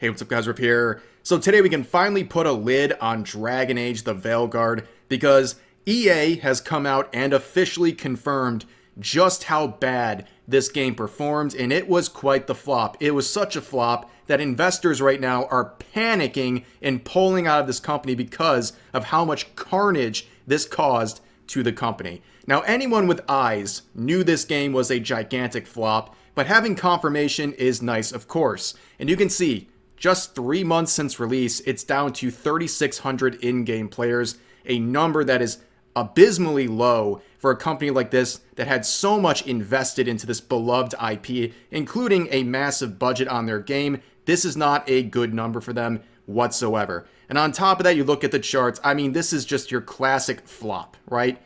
Hey, what's up guys, Rip here. So today we can finally put a lid on Dragon Age the Veilguard because EA has come out and officially confirmed just how bad this game performed, and it was quite the flop. It was such a flop that investors right now are panicking and pulling out of this company because of how much carnage this caused to the company. Now, anyone with eyes knew this game was a gigantic flop, but having confirmation is nice, of course. And you can see, just 3 months since release, it's down to 3,600 in-game players, a number that is abysmally low for a company like this that had so much invested into this beloved IP, including a massive budget on their game. This is not a good number for them whatsoever. And on top of that, you look at the charts. I mean, this is just your classic flop, right?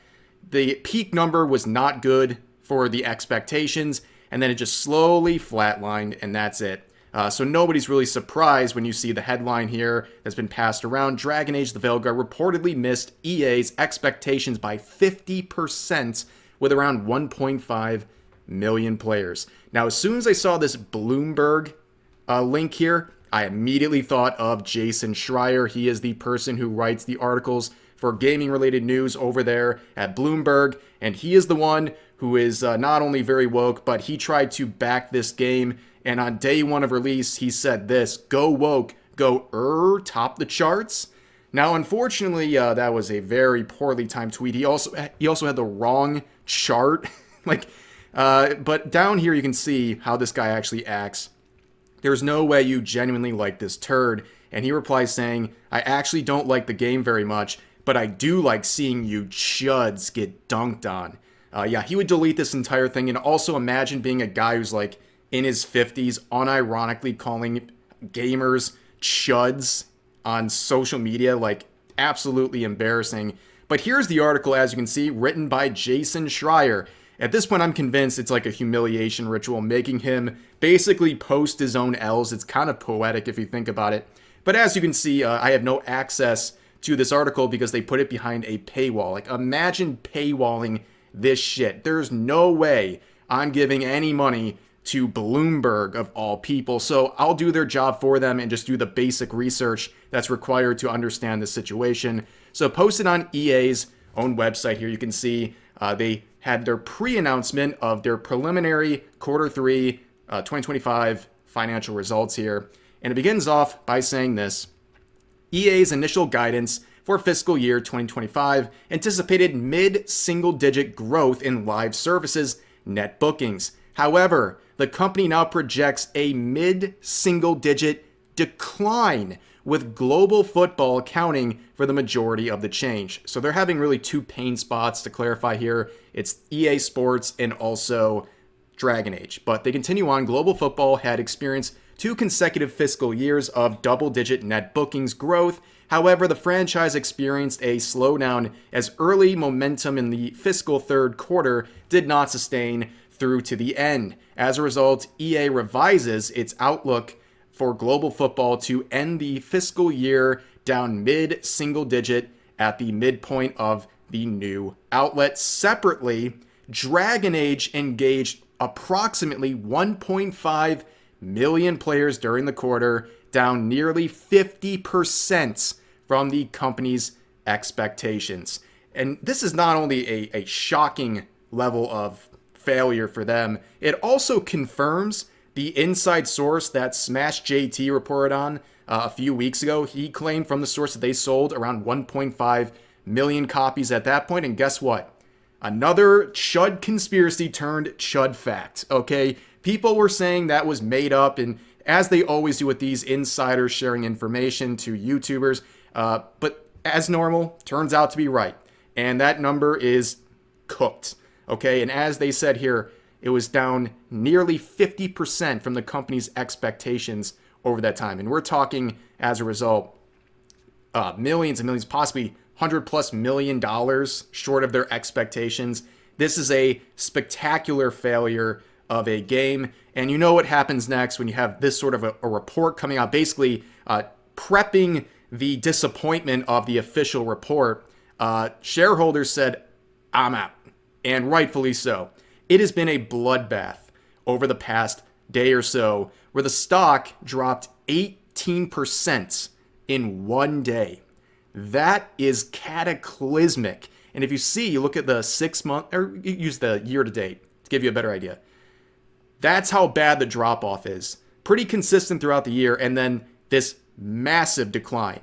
The peak number was not good for the expectations, and then it just slowly flatlined, and that's it. So nobody's really surprised when you see the headline here that's been passed around. Dragon Age the Veilguard reportedly missed EA's expectations by 50% with around 1.5 million players. Now, as soon as I saw this Bloomberg link here, I immediately thought of Jason Schreier. He is the person who writes the articles for gaming-related news over there at Bloomberg, and he is the one who is not only very woke, but he tried to back this game. And on day one of release, he said this: "Go woke, go top the charts." Now, unfortunately, that was a very poorly timed tweet. He also had the wrong chart. But down here you can see how this guy actually acts. There's no way you genuinely like this turd. And he replies saying, "I actually don't like the game very much, but I do like seeing you chuds get dunked on." Yeah, he would delete this entire thing. And also imagine being a guy who's like in his 50s, unironically calling gamers chuds on social media, like absolutely embarrassing. But here's the article, as you can see, written by Jason Schreier. At this point, I'm convinced it's like a humiliation ritual, making him basically post his own L's. It's kind of poetic if you think about it. But as you can see, I have no access to this article because they put it behind a paywall. Like, imagine paywalling this shit. There's no way I'm giving any money to Bloomberg of all people. So I'll do their job for them and just do the basic research that's required to understand the situation. So posted on EA's own website here, you can see they had their pre-announcement of their preliminary Q3 2025 financial results here. And it begins off by saying this: EA's initial guidance for fiscal year 2025 anticipated mid-single-digit growth in live services net bookings. However, the company now projects a mid-single-digit decline, with global football accounting for the majority of the change. So they're having really two pain spots to clarify here. It's EA Sports and also Dragon Age. But they continue on. Global football had experienced 2 consecutive fiscal years of double-digit net bookings growth. However, the franchise experienced a slowdown as early momentum in the fiscal third quarter did not sustain through to the end. As a result, EA revises its outlook for global football to end the fiscal year down mid-single digit at the midpoint of the new outlet. Separately, Dragon Age engaged approximately 1.5 million players during the quarter, down nearly 50% from the company's expectations. And this is not only a shocking level of failure for them, it also confirms the inside source that Smash JT reported on a few weeks ago. He claimed from the source that they sold around 1.5 million copies at that point. And guess what? Another Chud conspiracy turned Chud fact, okay? People were saying that was made up, and as they always do with these insiders sharing information to YouTubers, but as normal, turns out to be right. And that number is cooked, okay? And as they said here, it was down nearly 50% from the company's expectations over that time. And we're talking, as a result, millions and millions, possibly $100+ million short of their expectations. This is a spectacular failure of a game. And you know what happens next when you have this sort of a report coming out, basically prepping the disappointment of the official report. Shareholders said, "I'm out," and rightfully so. It has been a bloodbath over the past day or so, where the stock dropped 18 18% in one day. That is cataclysmic. And if you see, you look at the 6 month, or you use the year to date to give you a better idea. That's how bad the drop off is. Pretty consistent throughout the year, and then this massive decline.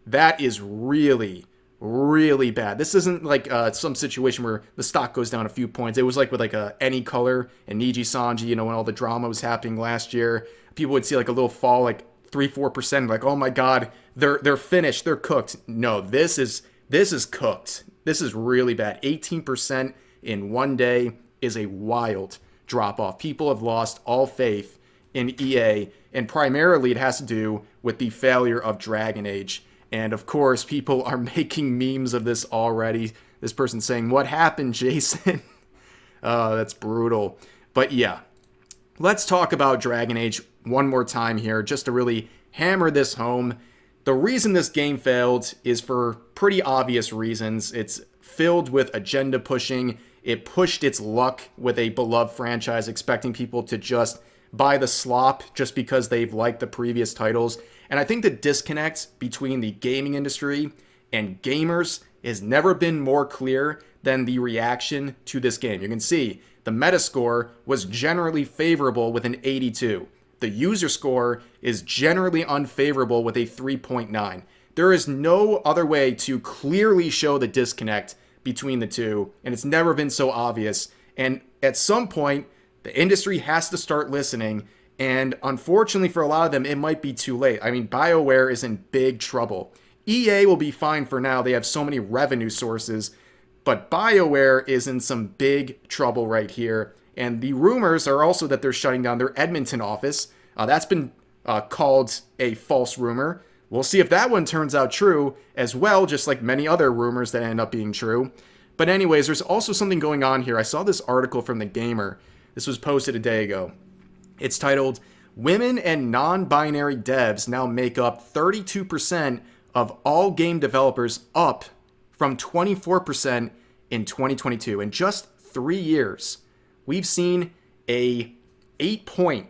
That is really, really bad. This isn't like some situation where the stock goes down a few points. It was like with like Any Color and Niji Sanji, when all the drama was happening last year. People would see like a little fall, like 3-4%, like, oh my God, they're finished, they're cooked. No, this is cooked. This is really bad. 18% in one day is a wild drop off. People have lost all faith in EA, and primarily it has to do with the failure of Dragon Age. And of course, people are making memes of this already. This person saying, "What happened, Jason?" Oh, that's brutal. But yeah, let's talk about Dragon Age one more time here, just to really hammer this home. The reason this game failed is for pretty obvious reasons. It's filled with agenda pushing. It pushed its luck with a beloved franchise, expecting people to just buy the slop just because they've liked the previous titles. And I think the disconnect between the gaming industry and gamers has never been more clear than the reaction to this game. You can see the Metascore was generally favorable with an 82. The user score is generally unfavorable with a 3.9. There is no other way to clearly show the disconnect between the two, and it's never been so obvious. And at some point, the industry has to start listening, and unfortunately for a lot of them, it might be too late. I mean, BioWare is in big trouble. EA will be fine for now. They have so many revenue sources, but BioWare is in some big trouble right here. And the rumors are also that they're shutting down their Edmonton office. That's been called a false rumor. We'll see if that one turns out true as well, just like many other rumors that end up being true. But anyways, there's also something going on here. I saw this article from The Gamer. This was posted a day ago. It's titled, "Women and Non-Binary Devs Now Make Up 32% of All Game Developers, up from 24% in 2022. In just 3 years, we've seen a 8-point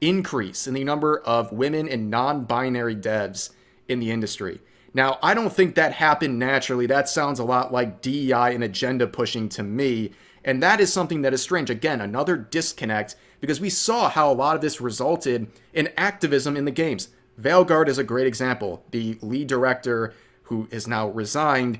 increase in the number of women and non-binary devs in the industry. Now, I don't think that happened naturally. That sounds a lot like DEI and agenda pushing to me. And that is something that is strange. Again, another disconnect, because we saw how a lot of this resulted in activism in the games. Veilguard is a great example. The lead director, who is now resigned,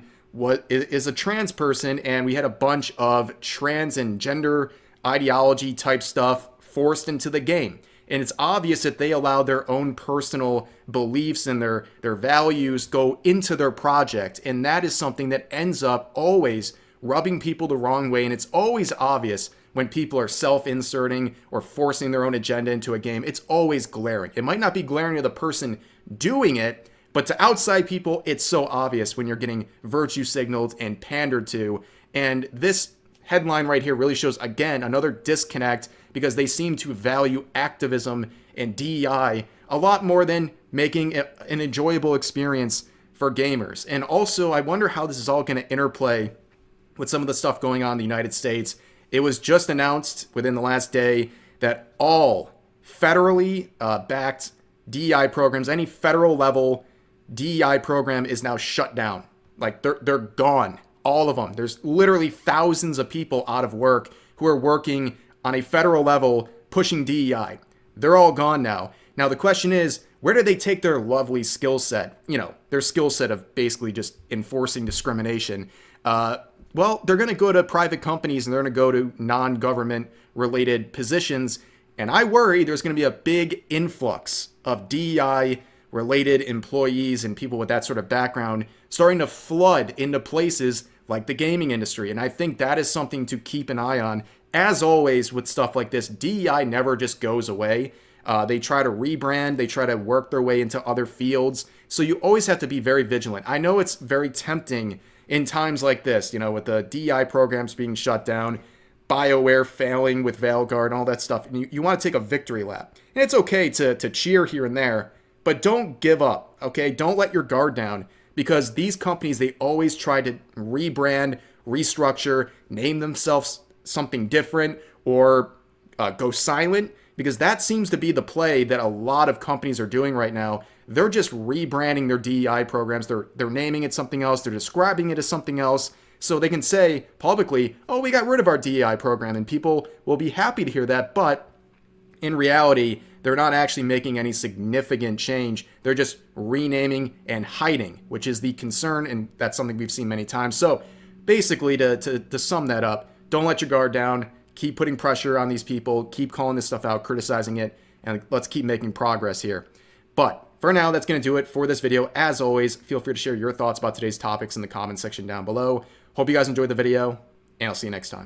is a trans person, and we had a bunch of trans and gender ideology type stuff forced into the game. And it's obvious that they allow their own personal beliefs and their values go into their project. And that is something that ends up always rubbing people the wrong way. And it's always obvious when people are self-inserting or forcing their own agenda into a game. It's always glaring. It might not be glaring to the person doing it, but to outside people, it's so obvious when you're getting virtue signaled and pandered to. And this headline right here really shows, again, another disconnect, because they seem to value activism and DEI a lot more than making an enjoyable experience for gamers. And also, I wonder how this is all going to interplay with some of the stuff going on in the United States. It was just announced within the last day that all federally backed DEI programs, any federal level DEI program, is now shut down. Like, they're gone. All of them. There's literally thousands of people out of work who are working on a federal level pushing DEI. They're all gone now. Now, the question is, where do they take their lovely skill set? Their skill set of basically just enforcing discrimination. Well, they're going to go to private companies, and they're going to go to non-government related positions. And I worry there's going to be a big influx of DEI related employees and people with that sort of background starting to flood into places like the gaming industry. And I think that is something to keep an eye on. As always with stuff like this, DEI never just goes away. They try to rebrand, they try to work their way into other fields. So you always have to be very vigilant. I know it's very tempting in times like this, with the DEI programs being shut down, BioWare failing with Veilguard and all that stuff. And you want to take a victory lap. And it's okay to cheer here and there, but don't give up, okay? Don't let your guard down, because these companies, they always try to rebrand, restructure, name themselves something different, or go silent because that seems to be the play that a lot of companies are doing right now. They're just rebranding their DEI programs. They're naming it something else. They're describing it as something else. So they can say publicly, oh, we got rid of our DEI program, and people will be happy to hear that. But in reality, they're not actually making any significant change. They're just renaming and hiding, which is the concern, and that's something we've seen many times. So basically, to sum that up, don't let your guard down. Keep putting pressure on these people. Keep calling this stuff out, criticizing it, and let's keep making progress here. But for now, that's going to do it for this video. As always, feel free to share your thoughts about today's topics in the comment section down below. Hope you guys enjoyed the video, and I'll see you next time.